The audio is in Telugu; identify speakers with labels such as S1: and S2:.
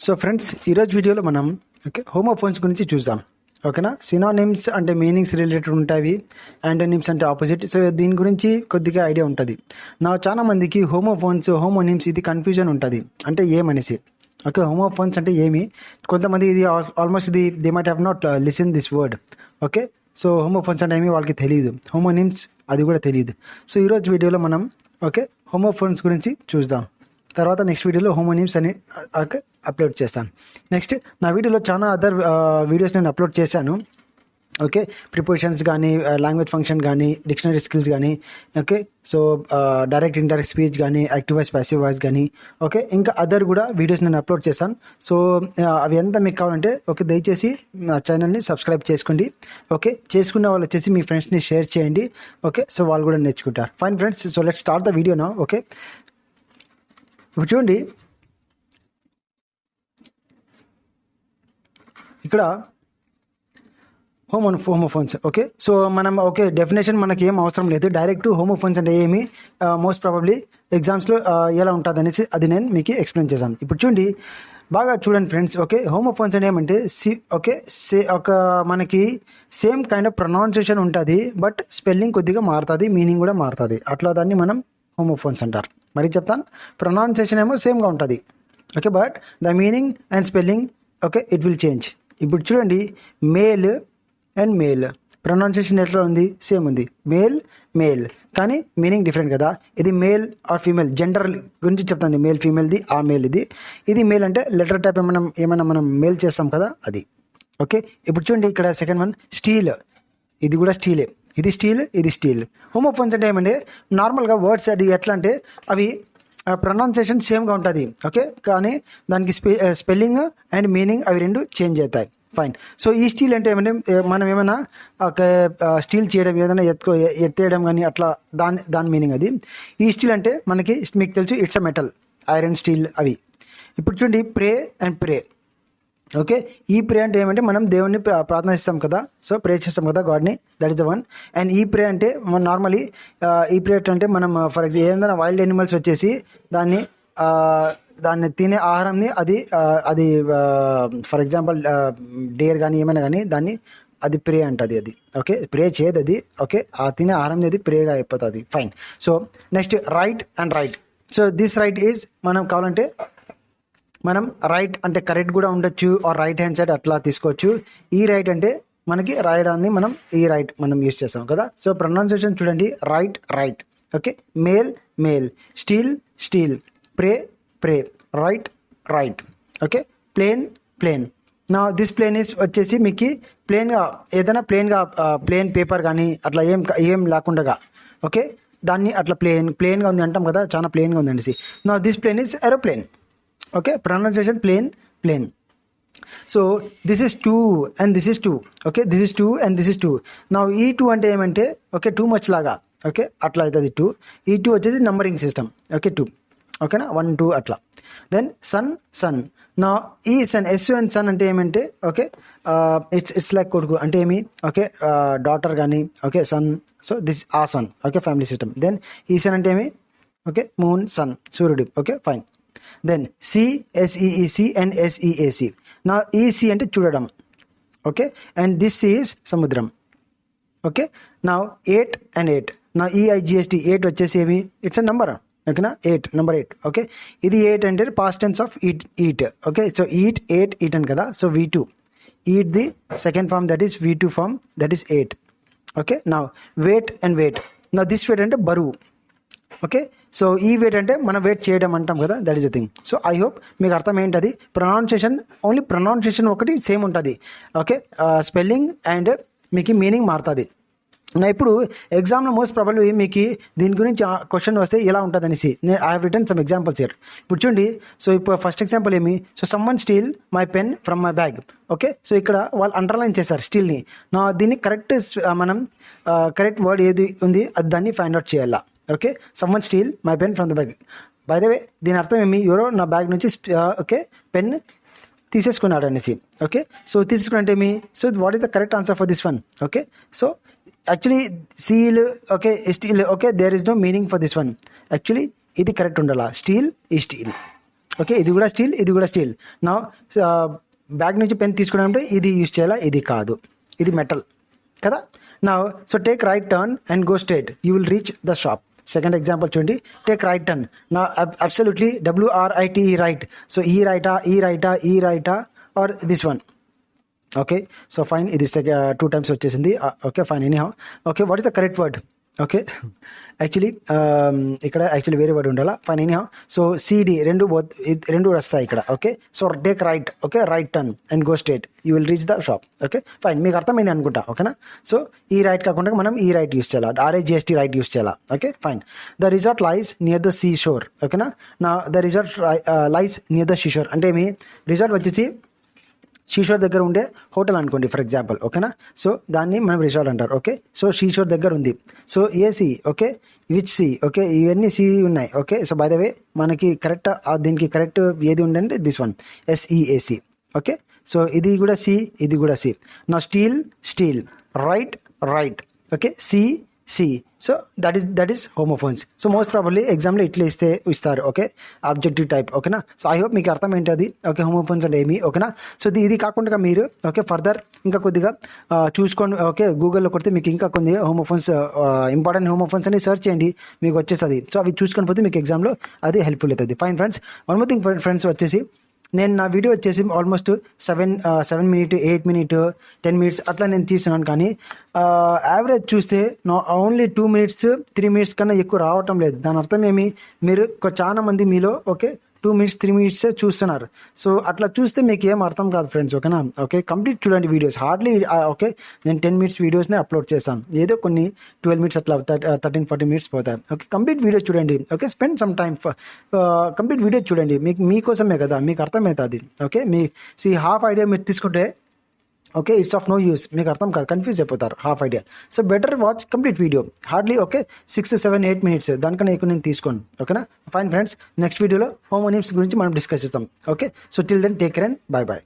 S1: సో ఫ్రెండ్స్, ఈరోజు వీడియోలో మనం హోమోఫోన్స్ గురించి చూద్దాం. ఓకేనా. సినానిమ్స్ అంటే మీనింగ్స్ రిలేటెడ్ ఉంటాయి, యాంటోనిమ్స్ అంటే ఆపోజిట్. సో దీని గురించి కొద్దిగా ఐడియా ఉంటుంది. చాలా మందికి హోమోనిమ్స్ ఇది కన్ఫ్యూజన్ ఉంటుంది, అంటే ఏమనేసి. హోమోఫోన్స్ అంటే ఏమి, కొంతమంది ఇది almost they might have not listen this word. So homophones అంటే ఏమి వాళ్ళకి తెలియదు, హోమోనిమ్స్ అది కూడా తెలియదు. సో ఈరోజు వీడియోలో మనం హోమోఫోన్స్ గురించి చూద్దాం. తర్వాత నెక్స్ట్ వీడియోలో హోమోనిమ్స్ అని అప్లోడ్ చేస్తాను. నెక్స్ట్ నా వీడియోలో చాలా అదర్ వీడియోస్ నేను అప్లోడ్ చేశాను. ప్రిపోజిషన్స్ కానీ, లాంగ్వేజ్ ఫంక్షన్ కానీ, డిక్షనరీ స్కిల్స్ కానీ, సో డైరెక్ట్ ఇండైరెక్ట్ స్పీచ్ కానీ, యాక్టివ్ వాయిస్, ప్యాసివ్ వాయిస్ కానీ, ఇంకా అదర్ కూడా వీడియోస్ నేను అప్లోడ్ చేస్తాను. సో అవి ఎంత మీకు కావాలంటే దయచేసి నా ఛానల్ని సబ్స్క్రైబ్ చేసుకోండి. చేసుకున్న వాళ్ళు వచ్చేసి మీ ఫ్రెండ్స్ని షేర్ చేయండి. సో వాళ్ళు కూడా నేర్చుకుంటారు. Fine friends, so let's start the video now. ఇప్పుడు చూడండి, ఇక్కడ హోమోఫోన్స్. సో మనం డెఫినేషన్ మనకి ఏం అవసరం లేదు. డైరెక్ట్ హోమోఫోన్స్ అంటే ఏమి, మోస్ట్ ప్రాబబ్లీ ఎగ్జామ్స్లో ఎలా ఉంటుంది అనేసి అది నేను మీకు ఎక్స్ప్లెయిన్ చేశాను. ఇప్పుడు చూడండి, బాగా చూడండి ఫ్రెండ్స్. హోమోఫోన్స్ అంటే ఏమంటే మనకి సేమ్ కైండ్ ఆఫ్ ప్రొనౌన్సియేషన్ ఉంటుంది, బట్ స్పెల్లింగ్ కొద్దిగా మారుతుంది, మీనింగ్ కూడా మారుతుంది. అట్లా దాన్ని మనం హోమోఫోన్స్ అంటారు. మరి చెప్తాను, ప్రొనౌన్సియేషన్ ఏమో సేమ్గా ఉంటుంది, but the meaning and spelling it will change. ఇప్పుడు చూడండి, మేల్ అండ్ మేల్ ప్రొనౌన్సియేషన్ ఎట్లా ఉంది, సేమ్ ఉంది. మేల్ కానీ మీనింగ్ డిఫరెంట్ కదా. ఇది మేల్ ఆర్ ఫీమేల్ జెండర్ గురించి చెప్తుంది. మేల్ ఫీమేల్ది, ఆ మేల్ ఇది మేల్ అంటే లెటర్ టైప్ ఏమైనా మనం మేల్ చేస్తాం కదా, అది. ఇప్పుడు చూడండి, ఇక్కడ సెకండ్ వన్ స్టీల్. ఇది కూడా స్టీలే. ఇది స్టీల్. హోమోఫోన్స్ అంటే ఏమంటే నార్మల్గా వర్డ్స్ అది ఎట్లా అంటే అవి ప్రొనౌన్సియేషన్ సేమ్గా ఉంటుంది, కానీ దానికి స్పెల్లింగ్ అండ్ మీనింగ్ అవి రెండు చేంజ్ అవుతాయి. ఫైన్. సో ఈ స్టీల్ అంటే ఏమంటే మనం ఏమైనా స్టీల్ చేయడం, ఏదైనా ఎత్తేయడం కానీ అట్లా దాని మీనింగ్ అది. ఈ స్టీల్ అంటే మీకు తెలుసు, it's a metal, iron, steel అవి. ఇప్పుడు చూడండి, ప్రే అండ్ ప్రే. ఈ ప్రే అంటే ఏమంటే మనం దేవుణ్ణి ప్రార్థనిస్తాం కదా, సో ప్రే చేస్తాం కదా గాడ్ని, that is the one. And ఈ ప్రే అంటే మనం నార్మలీ ఈ ప్రే అంటే మనం ఫర్ ఎగ్జాంపుల్ ఏదైనా వైల్డ్ యానిమల్స్ వచ్చేసి దాన్ని తినే ఆహారంని అది ఫర్ ఎగ్జాంపుల్ డేర్ కానీ ఏమైనా కానీ దాన్ని అది ప్రే అంటుంది. అది ప్రే చేయదు అది. ఆ తినే ఆహారం అది ప్రేగా అయిపోతుంది. Fine. So next right and right. So this right is మనం కావాలంటే మనం రైట్ అంటే కరెక్ట్ కూడా ఉండొచ్చు, ఆర్ రైట్ హ్యాండ్ సైడ్ అట్లా తీసుకోవచ్చు. ఈ రైట్ అంటే మనకి రాయడాన్ని మనం ఈ రైట్ మనం యూజ్ చేస్తాం కదా. సో ప్రొనౌన్సియేషన్ చూడండి, రైట్. మేల్, స్టీల్, ప్రే, రైట్. ప్లేన్. నా దిస్ ప్లేన్ ఈస్ వచ్చేసి మీకు ప్లేన్గా ఏదైనా ప్లేన్ పేపర్ కానీ అట్లా ఏం లేకుండా దాన్ని అట్లా ప్లేన్గా ఉంది అంటాం కదా, చాలా ప్లేన్గా ఉందండి. నా this plane is aeroplane. Pronunciation plane. So this is 2 and this is 2. This is 2 and this is 2. నా ఈ 2 అంటే ఏమంటే టూ మచ్ లాగా అట్లా అవుతుంది 2. ఈ 2 వచ్చేసి నంబరింగ్ సిస్టమ్. 2 ఓకేనా, 1 2 అట్లా. Then son. నా ఈ సన్, ఎస్ అండ్ సన్ అంటే ఏమంటే ఇట్స్ లైక్ కొడుకు అంటే ఏమి, డాటర్ కానీ సన్. సో దిస్ ఆ సన్, ఫ్యామిలీ సిస్టమ్. దెన్ ఈ సన్ అంటే ఏమి, మూన్, సన్, సూర్యుడు. Fine. Then SEEC and SEAC. నా EC అంటే చూడడం. అండ్ దిస్ ఈజ్ సముద్రం. నా 8 and 8. నా EIGHT 8 వచ్చేసి ఏమి, ఇట్స్ అ నంబర్. నెంబర్ 8. ఇది 8 అంటే past tense of eat. So ate అని కదా. So V2 eat the second form, that is V2 form, that is 8. నా వెయిట్ అండ్ వెయిట్. నా దిస్ వెయిట్ అంటే బరువు. సో ఈ వెయిట్ అంటే మనం వెయిట్ చేయడం అంటాం కదా, that is the thing. So I hope మీకు అర్థం ఏంటది. ఓన్లీ ప్రొనౌన్సియేషన్ ఒకటి సేమ్ ఉంటుంది. స్పెల్లింగ్ అండ్ మీకు మీనింగ్ మారుతుంది. నా ఇప్పుడు ఎగ్జామ్లో మోస్ట్ ప్రాబబ్లీ మీకు దీని గురించి క్వశ్చన్ వస్తే ఎలా ఉంటుంది అనేసి I have return some examples here. ఇప్పుడు చూడండి, సో ఇప్పుడు ఫస్ట్ ఎగ్జాంపుల్ ఏమి, so someone steel my pen from my bag. So ఇక్కడ వాళ్ళు అండర్లైన్ చేశారు స్టీల్ని. నా దీన్ని కరెక్ట్ వర్డ్ ఏది ఉంది అది దాన్ని ఫైండ్ అవుట్ చేయాలా. Someone steel my pen from the bag. By the వే దీని అర్థం ఏమి, ఎవరో నా బ్యాగ్ నుంచి పెన్ తీసేసుకున్నాడు అనేసి. సో తీసుకున్నట్టు ఏమి, so what is the correct answer for this one. So actually steel steel there is no meaning for this one. Actually ఇది కరెక్ట్ ఉండాలా, స్టీల్ ఈ స్టీల్. ఓకే, ఇది కూడా స్టీల్, ఇది కూడా స్టీల్. నా బ్యాగ్ నుంచి పెన్ తీసుకోవడం ఇది యూజ్ చేయాలా, ఇది కాదు, ఇది మెటల్ కదా. నా so take right turn and go straight, you will reach the shop. Second example చూడండి, టేక్ రైట్ టర్న్. నా అబ్సల్యూట్లీ WRIT రైట్. సో ఈ రైటా or this one. Okay, so fine, ఇది 2 times వచ్చేసింది. Okay fine, anyhow. Okay, what is the correct word? Okay, actually ఇక్కడ యాక్చువల్లీ వేరే వర్డ్ ఉండాలా. Fine, anyhow. So CD రెండు వస్తాయి ఇక్కడ. Okay, so take right. Okay, right turn and go straight, you will reach the shop. Okay fine, మీకు అర్థమైంది అనుకుంటా. ఓకేనా. సో ఈ రైట్ కాకుండా మనం ఈ రైట్ యూస్ చేయాలా, RIGST రైట్ యూస్ చేయాలా. Okay fine. The resort lies near the sea shore. ఓకేనా. నా the resort lies near the sea shore అంటే మీ రిసార్ట్ వచ్చేసి షీషోర్ దగ్గర ఉండే హోటల్ అనుకోండి ఫర్ ఎగ్జాంపుల్. ఓకేనా. సో దాన్ని మనం రిసార్ట్ అంటారు. ఓకే, సో షీషోర్ దగ్గర ఉంది. So A C. Okay, which C. Okay, ఇవన్నీ సీ ఉన్నాయి. Okay, so by the way మనకి కరెక్ట్ దీనికి కరెక్ట్ ఏది ఉందంటే this one, SEAC. Okay, so ఇది కూడా సి, ఇది కూడా సి. నా steel, right. Okay, C. So that is homophones. So most probably ఎగ్జామ్లో ఇస్తారు. Okay, objective type. ఓకేనా. సో ఐ హోప్ మీకు అర్థమైంది అది. ఓకే, హోమోఫోన్స్ అంటే ఏమి. ఓకేనా. సో ఇది కాకుండా మీరు ఓకే ఫర్దర్ ఇంకా కొద్దిగా చూసుకోండి. ఓకే, గూగుల్లో కొడితే మీకు ఇంకా కొన్ని హోమోఫోన్స్, ఇంపార్టెంట్ హోమోఫోన్స్ అని సెర్చ్ చేయండి, మీకు వచ్చేస్తుంది. సో అవి చూసుకొని పోతే మీకు ఎగ్జామ్లో అది హెల్ప్ఫుల్ అవుతుంది. Fine friends, one more thing friends వచ్చేసి నేను నా వీడియో వచ్చేసి ఆల్మోస్ట్ 7 minutes 8 minutes 10 minutes అట్లా నేను తీస్తున్నాను. కానీ యావరేజ్ చూస్తే ఓన్లీ 2 minutes 3 minutes కన్నా ఎక్కువ రావటం లేదు. దాని అర్థం ఏమి, మీరు చాలా మంది మీలో ఓకే 2 minutes 3 minutes చూస్తున్నారు. సో అట్లా చూస్తే మీకు ఏం అర్థం కాదు ఫ్రెండ్స్. ఓకేనా. ఓకే, కంప్లీట్ చూడండి వీడియోస్. హార్డ్లీ ఓకే నేను 10 minutes వీడియోస్ని అప్లోడ్ చేస్తాను. ఏదో కొన్ని 12 minutes అట్లా 13-14 minutes పోతాయి. ఓకే, కంప్లీట్ వీడియో చూడండి. Okay, spend some time complete video చూడండి. మీకోసమే కదా, మీకు అర్థమవుతుంది. ఓకే, హాఫ్ ఐడియా మీరు తీసుకుంటే okay it's of no use, మీకు అర్థం కాదు, కన్ఫ్యూజ్ అయిపోతారు half idea. So better watch complete video. Hardly okay 6-7-8 minutes దానికన్నా ఎక్కువ నేను తీసుకోను. ఓకేనా. ఫైన్ ఫ్రెండ్స్, నెక్స్ట్ వీడియోలో హోమోనిమ్స్ గురించి మనం డిస్కస్ చేస్తాం. Okay, so till then take care and by.